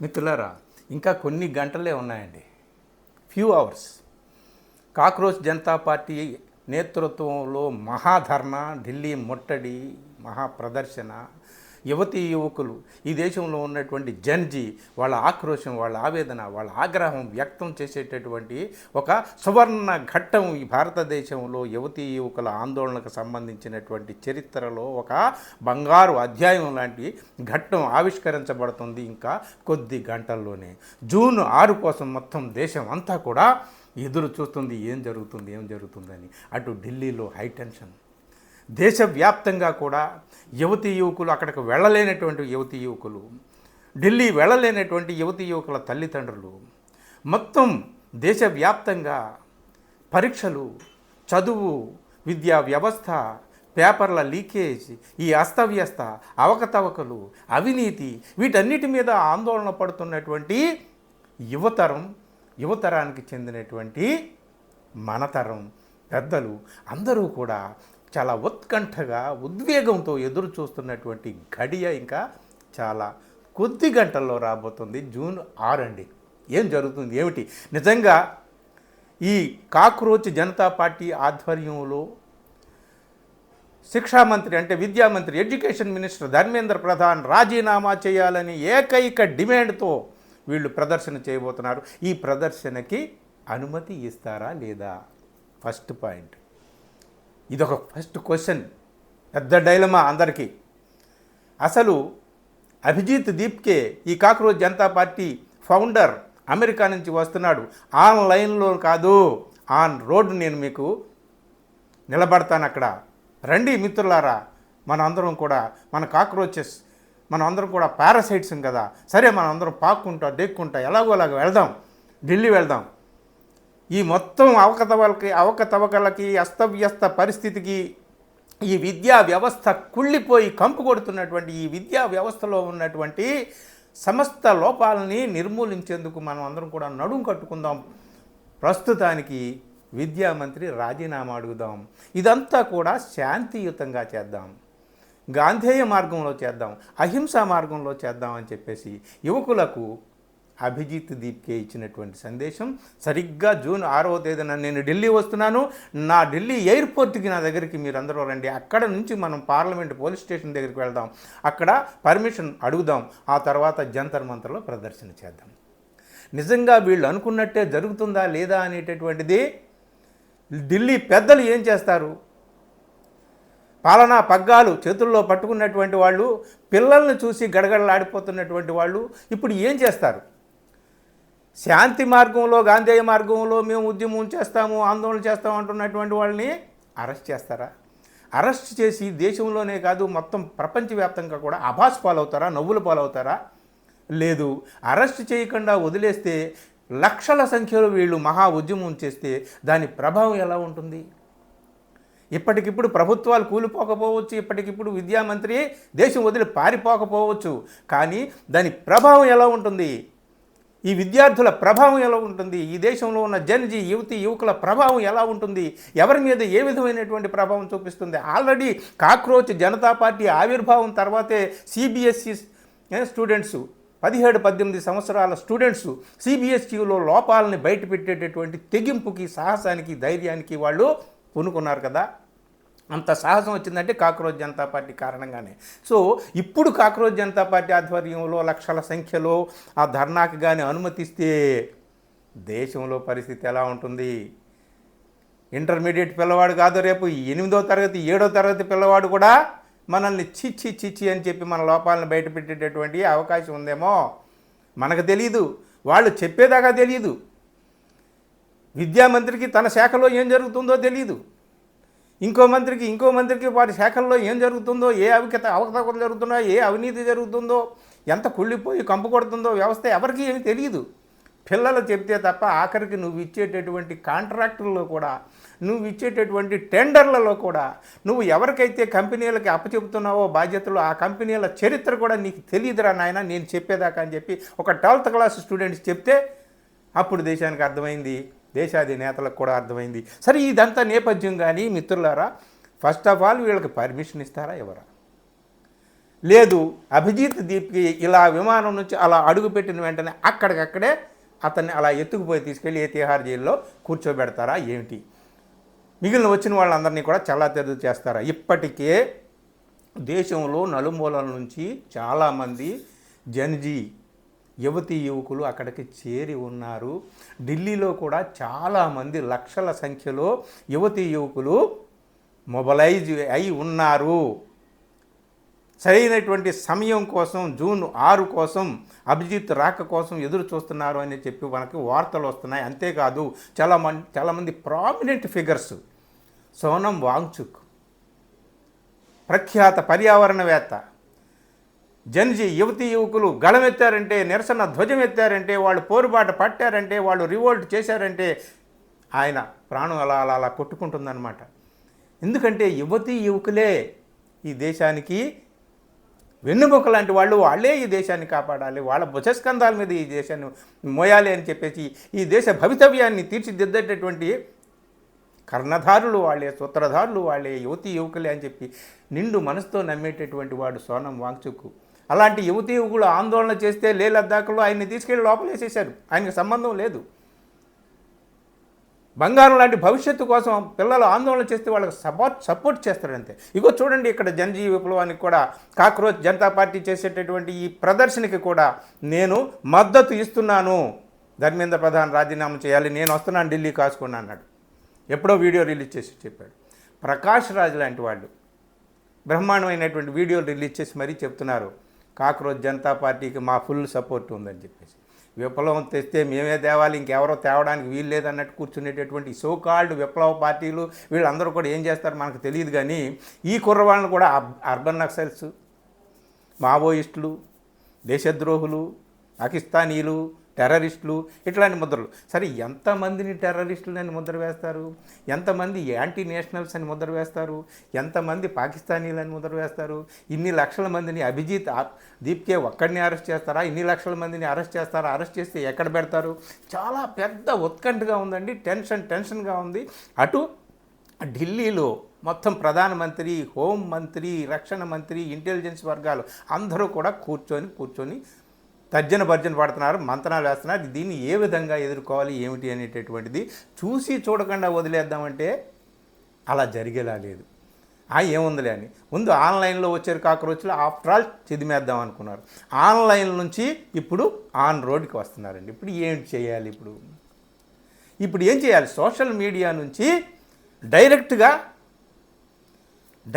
మిత్రులారా, ఇంకా కొన్ని గంటలే ఉన్నాయండి. Few hours. Cockroach Janata party నేతృత్వంలో మహాధర్నా, ఢిల్లీ ముట్టడి, మహాప్రదర్శన, యువతీ యువకులు, ఈ దేశంలో ఉన్నటువంటి జన్జీ వాళ్ళ ఆక్రోశం, వాళ్ళ ఆవేదన, వాళ్ళ ఆగ్రహం వ్యక్తం చేసేటటువంటి ఒక సువర్ణ ఘట్టం ఈ భారతదేశంలో యువతీ యువకుల ఆందోళనకు సంబంధించినటువంటి చరిత్రలో ఒక బంగారు అధ్యాయం లాంటి ఘట్టం ఆవిష్కరించబడుతుంది ఇంకా కొద్ది గంటల్లోనే. జూన్ 6 కోసం మొత్తం దేశం అంతా కూడా ఎదురు చూస్తుంది, ఏం జరుగుతుందని. అటు ఢిల్లీలో హై టెన్షన్, దేశవ్యాప్తంగా కూడా యువతీ యువకులు, అక్కడికి వెళ్ళలేనటువంటి యువతీ యువకులు, ఢిల్లీ వెళ్ళలేనటువంటి యువతీ యువకుల తల్లిదండ్రులు, మొత్తం దేశవ్యాప్తంగా పరీక్షలు, చదువు, విద్యా వ్యవస్థ, పేపర్ల లీకేజ్, ఈ అస్తవ్యస్త, అవకతవకలు, అవినీతి, వీటన్నిటి మీద ఆందోళన పడుతున్నటువంటి యువతరానికి చెందినటువంటి మనతరం పెద్దలు అందరూ కూడా చాలా ఉత్కంఠగా, ఉద్వేగంతో ఎదురు చూస్తున్నటువంటి గడియ ఇంకా చాలా కొద్ది గంటల్లో రాబోతుంది. జూన్ 6 అండి. ఏం జరుగుతుంది, ఏమిటి? నిజంగా ఈ కాక్రోచ్ జనతా పార్టీ ఆధ్వర్యంలో శిక్షామంత్రి అంటే విద్యామంత్రి, ఎడ్యుకేషన్ మినిస్టర్ ధర్మేంద్ర ప్రధాన్ రాజీనామా చేయాలని ఏకైక డిమాండ్తో వీళ్ళు ప్రదర్శన చేయబోతున్నారు. ఈ ప్రదర్శనకి అనుమతి ఇస్తారా లేదా? First point. ఇదొక ఫస్ట్ క్వశ్చన్, పెద్ద డైలమా అందరికీ. అసలు అభిజిత్ దీప్కే, ఈ cockroach Janata party founder, America నుంచి వస్తున్నాడు. ఆన్లైన్లో కాదు, ఆన్ రోడ్ నేను మీకు నిలబడతాను అక్కడ. రండి మిత్రులారా, మన అందరం కూడా, మన కాక్రోచెస్, మనం అందరం కూడా పారాసైట్స్ కదా, సరే మనం అందరం పాక్కుంటా డెక్కుంటా ఎలాగో అలాగ వెళ్దాం, ఢిల్లీ వెళ్దాం. ఈ మొత్తం అవకతవకలకి, అస్తవ్యస్త పరిస్థితికి, ఈ విద్యా వ్యవస్థ కుళ్ళిపోయి కంపు కొడుతున్నటువంటి ఈ విద్యా వ్యవస్థలో ఉన్నటువంటి సమస్త లోపాలని నిర్మూలించేందుకు మనం అందరం కూడా నడుం కట్టుకుందాం. ప్రస్తుతానికి విద్యామంత్రి రాజీనామా అడుగుదాం. ఇదంతా కూడా శాంతియుతంగా చేద్దాం, గాంధేయ మార్గంలో చేద్దాం, అహింసా మార్గంలో చేద్దాం అని చెప్పేసి యువకులకు అభిజిత్ దీప్కే ఇచ్చినటువంటి సందేశం. సరిగ్గా జూన్ 6వ తేదీన నేను ఢిల్లీ వస్తున్నాను. నా ఢిల్లీ ఎయిర్పోర్ట్కి నా దగ్గరికి మీరందరూ రండి. అక్కడ నుంచి మనం పార్లమెంట్ పోలీస్ స్టేషన్ దగ్గరికి వెళ్దాం, అక్కడ పర్మిషన్ అడుగుదాం, ఆ తర్వాత జంతర్ మంతర్లో ప్రదర్శన చేద్దాం. నిజంగా వీళ్ళు అనుకున్నట్టే జరుగుతుందా లేదా అనేటటువంటిది ఢిల్లీ పెద్దలు ఏం చేస్తారు? పాలనా పగ్గాలు చేతుల్లో పట్టుకున్నటువంటి వాళ్ళు, పిల్లల్ని చూసి గడగడలాడిపోతున్నటువంటి వాళ్ళు ఇప్పుడు ఏం చేస్తారు? శాంతి మార్గంలో, గాంధేయ మార్గంలో మేము ఉద్యమం చేస్తాము, ఆందోళన చేస్తాము అంటున్నటువంటి వాళ్ళని అరెస్ట్ చేస్తారా? అరెస్ట్ చేసి దేశంలోనే కాదు మొత్తం ప్రపంచవ్యాప్తంగా కూడా అభాస్ పాలవుతారా, నవ్వుల పాలవుతారా? లేదు. అరెస్ట్ చేయకుండా వదిలేస్తే లక్షల సంఖ్యలో వీళ్ళు మహా ఉద్యమం చేస్తే దాని ప్రభావం ఎలా ఉంటుంది? ఇప్పటికిప్పుడు ప్రభుత్వాలు కూలిపోకపోవచ్చు, ఇప్పటికిప్పుడు విద్యామంత్రి దేశం వదిలి పారిపోకపోవచ్చు, కానీ దాని ప్రభావం ఎలా ఉంటుంది? ఈ విద్యార్థుల ప్రభావం ఎలా ఉంటుంది? ఈ దేశంలో ఉన్న జన్జీ యువతీ యువకుల ప్రభావం ఎలా ఉంటుంది? ఎవరి మీద ఏ విధమైనటువంటి ప్రభావం చూపిస్తుంది? ఆల్రెడీ కాక్రోచ్ జనతా పార్టీ ఆవిర్భావం తర్వాతే సిబిఎస్ఈ స్టూడెంట్స్, 17-18 సంవత్సరాల స్టూడెంట్స్ సిబిఎస్ఈలో లోపాలని బయటపెట్టేటటువంటి తెగింపుకి, సాహసానికి, ధైర్యానికి వాళ్ళు పూనుకున్నారు కదా. అంత సాహసం వచ్చిందంటే కాక్రోచ్ జనతా పార్టీ కారణంగానే. సో ఇప్పుడు కాక్రోచ్ జనతా పార్టీ ఆధ్వర్యంలో లక్షల సంఖ్యలో ఆ ధర్నాకి కానీ అనుమతిస్తే దేశంలో పరిస్థితి ఎలా ఉంటుంది? ఇంటర్మీడియట్ పిల్లవాడు కాదు, రేపు 8వ తరగతి 7వ తరగతి పిల్లవాడు కూడా మనల్ని చిచ్చి అని చెప్పి మన లోపాలను బయటపెట్టేటటువంటి అవకాశం ఉందేమో మనకు తెలియదు, వాళ్ళు చెప్పేదాకా తెలియదు. విద్యామంత్రికి తన శాఖలో ఏం జరుగుతుందో తెలియదు, ఇంకో మంత్రికి వారి శాఖల్లో ఏం జరుగుతుందో, ఏ అవకతవకలు జరుగుతున్నాయో, ఏ అవినీతి జరుగుతుందో, ఎంత కుళ్ళిపోయి కంపు కొడుతుందో వ్యవస్థ ఎవరికి ఏమి తెలియదు. పిల్లలు చెప్తే తప్ప ఆఖరికి నువ్వు ఇచ్చేటటువంటి కాంట్రాక్టుల్లో కూడా, నువ్వు ఇచ్చేటటువంటి టెండర్లలో కూడా, నువ్వు ఎవరికైతే కంపెనీలకి అప్పచెబుతున్నావో బాధ్యతలు, ఆ కంపెనీల చరిత్ర కూడా నీకు తెలియదురా నాయన నేను చెప్పేదాకా అని చెప్పి ఒక 12th క్లాస్ స్టూడెంట్స్ చెప్తే అప్పుడు దేశానికి అర్థమైంది, దేశాధినేతలకు కూడా అర్థమైంది. సరే, ఇదంతా నేపథ్యం కానీ మిత్రులారా, ఫస్ట్ ఆఫ్ ఆల్ వీళ్ళకి పర్మిషన్ ఇస్తారా ఎవరా? లేదు అభిజిత్ దీప్కి ఇలా విమానం నుంచి అలా అడుగుపెట్టిన వెంటనే అక్కడికక్కడే అతన్ని అలా ఎత్తుకుపోయి తీసుకెళ్ళి ఏ తిహార్ జైల్లో కూర్చోబెడతారా ఏమిటి? మిగిలిన వచ్చిన వాళ్ళందరినీ కూడా చల్లాచెదురు చేస్తారా? ఇప్పటికే దేశంలో నలుమూలల నుంచి చాలామంది జన్జీ యువతీ యువకులు అక్కడికి చేరి ఉన్నారు. ఢిల్లీలో కూడా చాలామంది లక్షల సంఖ్యలో యువతీ యువకులు మొబలైజ్ అయి ఉన్నారు. సరైనటువంటి సమయం కోసం జూన్ 6 కోసం అభిజిత్ రాక కోసం ఎదురు చూస్తున్నారు అని చెప్పి మనకు వార్తలు వస్తున్నాయి. అంతేకాదు చాలామంది ప్రామినెంట్ ఫిగర్స్, సోనం వాంగ్చుక్ ప్రఖ్యాత పర్యావరణవేత్త, జన్జీ యువతీ యువకులు గళమెత్తారంటే, నిరసన ధ్వజం ఎత్తారంటే, వాళ్ళు పోరుబాట పట్టారంటే, వాళ్ళు రివోల్ట్ చేశారంటే ఆయన ప్రాణం అలా అలా అలా కొట్టుకుంటుందన్నమాట. ఎందుకంటే యువతీ యువకులే ఈ దేశానికి వెన్నుముక లాంటి వాళ్ళు, వాళ్ళే ఈ దేశాన్ని కాపాడాలి, వాళ్ళ భుజస్కంధాల మీద ఈ దేశాన్ని మోయాలి అని చెప్పేసి ఈ దేశ భవితవ్యాన్ని తీర్చిదిద్దేటటువంటి కర్ణధారులు వాళ్ళే, సూత్రధారులు వాళ్ళే, యువతీ యువకులే అని చెప్పి నిండు మనసుతో నమ్మేటటువంటి వాడు సోనం వాంగ్చుక్. అలాంటి యువతీ యువకులు ఆందోళన చేస్తే లే లద్దాఖ్లో ఆయన్ని తీసుకెళ్ళి లోపలేసేశారు. ఆయనకు సంబంధం లేదు. బంగారం లాంటి భవిష్యత్తు కోసం పిల్లలు ఆందోళన చేస్తే వాళ్ళకి సపోర్ట్ చేస్తాడంతే. ఇగో చూడండి, ఇక్కడ జన్జీ విప్లవానికి కూడా కాక్రోచ్ జనతా పార్టీ చేసేటటువంటి ఈ ప్రదర్శనకి కూడా నేను మద్దతు ఇస్తున్నాను. ధర్మేంద్ర ప్రధాన్ రాజీనామా చేయాలి, నేను వస్తున్నాను ఢిల్లీ కాసుకున్నా అన్నాడు. ఎప్పుడో వీడియో రిలీజ్ చేసి చెప్పాడు. ప్రకాష్ రాజ్ లాంటి వాళ్ళు బ్రహ్మాండమైనటువంటి వీడియోలు రిలీజ్ చేసి మరీ చెప్తున్నారు కాక్రోచ్ జనతా పార్టీకి మా ఫుల్ సపోర్ట్ ఉందని చెప్పేసి. విప్లవం తెస్తే మేమే తేవాలి, ఇంకెవరో తేవడానికి వీలు లేదన్నట్టు కూర్చునేటటువంటి సోకాల్డ్ విప్లవ పార్టీలు వీళ్ళందరూ కూడా ఏం చేస్తారు మనకు తెలియదు. కానీ ఈ కుర్రవాళ్ళను కూడా అర్బన్ నక్సల్స్, మావోయిస్టులు, దేశద్రోహులు, పాకిస్తానీలు, టెర్రరిస్టులు ఇట్లాంటి ముద్రలు. సరే, ఎంతమందిని టెర్రరిస్టులు అని ముద్ర వేస్తారు? ఎంతమంది యాంటీ నేషనల్స్ అని ముద్ర వేస్తారు? ఎంతమంది పాకిస్తానీలు అని ముద్ర వేస్తారు? ఇన్ని లక్షల మందిని అభిజిత్ దీప్కే ఒక్కడిని అరెస్ట్ చేస్తారా? ఇన్ని లక్షల మందిని అరెస్ట్ చేస్తారా? అరెస్ట్ చేస్తే ఎక్కడ పెడతారు? చాలా పెద్ద ఉత్కంఠగా ఉందండి. టెన్షన్గా ఉంది. అటు ఢిల్లీలో మొత్తం ప్రధానమంత్రి, హోం మంత్రి, రక్షణ మంత్రి, ఇంటెలిజెన్స్ వర్గాలు అందరూ కూడా కూర్చొని తర్జన భర్జన పడుతున్నారు, మంతనాలు వేస్తున్నారు. దీన్ని ఏ విధంగా ఎదుర్కోవాలి ఏమిటి అనేటటువంటిది చూసి చూడకుండా వదిలేద్దామంటే అలా జరిగేలా లేదు. ఏముందిలే అని ముందు ఆన్లైన్లో వచ్చారు కాక్రోచ్లు, ఆఫ్టర్ ఆల్ చిదిమేద్దాం అనుకున్నారు. ఆన్లైన్ నుంచి ఇప్పుడు ఆన్ రోడ్కి వస్తున్నారండి. ఇప్పుడు ఏంటి చేయాలి? ఇప్పుడు ఏం చేయాలి? సోషల్ మీడియా నుంచి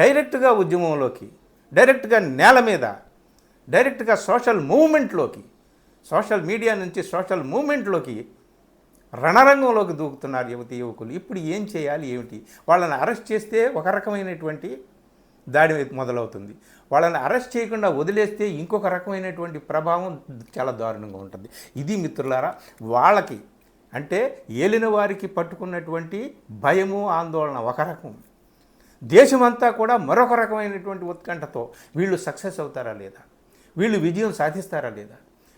డైరెక్ట్గా ఉద్యమంలోకి, డైరెక్ట్గా నేల మీద, డైరెక్ట్గా సోషల్ మీడియా నుంచి సోషల్ మూవ్మెంట్లోకి, రణరంగంలోకి దూకుతున్నారు యువతీ యువకులు. ఇప్పుడు ఏం చేయాలి ఏమిటి? వాళ్ళని అరెస్ట్ చేస్తే ఒక రకమైనటువంటి దాడి మొదలవుతుంది. వాళ్ళని అరెస్ట్ చేయకుండా వదిలేస్తే ఇంకొక రకమైనటువంటి ప్రభావం చాలా దారుణంగా ఉంటుంది. ఇది మిత్రులారా, వాళ్ళకి అంటే ఏలిన వారికి పట్టుకున్నటువంటి భయము, ఆందోళన ఒక రకం, దేశమంతా కూడా మరొక రకమైనటువంటి ఉత్కంఠతో వీళ్ళు సక్సెస్ అవుతారా లేదా, వీళ్ళు విజయం సాధిస్తారా లేదా,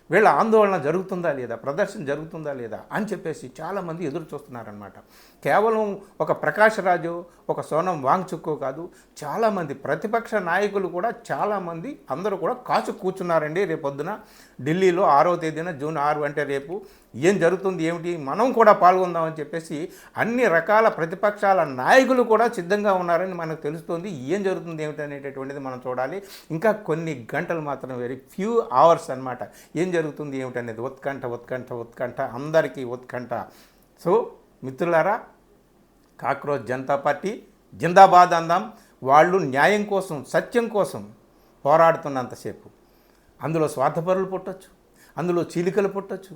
వీళ్ళ ఆందోళన జరుగుతుందా లేదా, ప్రదర్శన జరుగుతుందా లేదా అని చెప్పేసి చాలామంది ఎదురు చూస్తున్నారనమాట. కేవలం ఒక ప్రకాష్ రాజు, ఒక సోనం వాంగ్చుక్ కాదు, చాలామంది ప్రతిపక్ష నాయకులు కూడా చాలామంది అందరూ కూడా కాచు కూర్చున్నారండి. రేపొద్దున ఢిల్లీలో 6వ తేదీన జూన్ 6 అంటే రేపు ఏం జరుగుతుంది ఏమిటి, మనం కూడా పాల్గొందామని చెప్పేసి అన్ని రకాల ప్రతిపక్షాల నాయకులు కూడా సిద్ధంగా ఉన్నారని మనకు తెలుస్తుంది. ఏం జరుగుతుంది ఏమిటి అనేటటువంటిది మనం చూడాలి. ఇంకా కొన్ని గంటలు మాత్రం, వెరీ ఫ్యూ అవర్స్ అన్నమాట. ఏం జరుగుతుంది ఏమిటి అనేది ఉత్కంఠ అందరికీ ఉత్కంఠ. సో మిత్రులారా, కాక్రోచ్ జనతా పార్టీ జిందాబాద్ అందాం. వాళ్ళు న్యాయం కోసం, సత్యం కోసం పోరాడుతున్నంతసేపు అందులో స్వార్థపరులు పుట్టచ్చు, అందులో చీలికలు పుట్టచ్చు,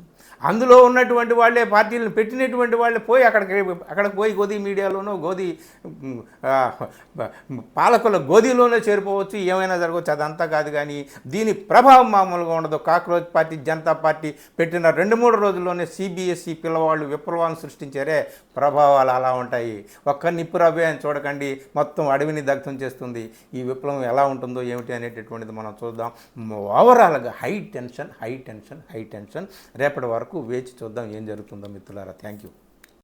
అందులో ఉన్నటువంటి వాళ్ళే, పార్టీలను పెట్టినటువంటి వాళ్ళే పోయి అక్కడికి పోయి గోదీ మీడియాలోనో, గోదీ పాలకుల గోదీలోనే చేరిపోవచ్చు, ఏమైనా జరగవచ్చు. అదంతా కాదు. కానీ దీని ప్రభావం మామూలుగా ఉండదు. కాక్రోచ్ పార్టీ జనతా పార్టీ పెట్టిన 2-3 రోజుల్లోనే CBSE పిల్లవాళ్ళు విప్లవాన్ని సృష్టించారే, ప్రభావాలు అలా ఉంటాయి. ఒక్క నిప్పు రవ్వే అని చూడకండి, మొత్తం అడవిని దగ్ధం చేస్తుంది. ఈ విప్లవం ఎలా ఉంటుందో ఏమిటి అనేటటువంటిది మనం చూద్దాం. ఓవరాల్గా హై టెన్షన్. రేపటి వరకు వేచి చూద్దాం ఏం జరుగుతుందో మిత్రులారా. Thank you.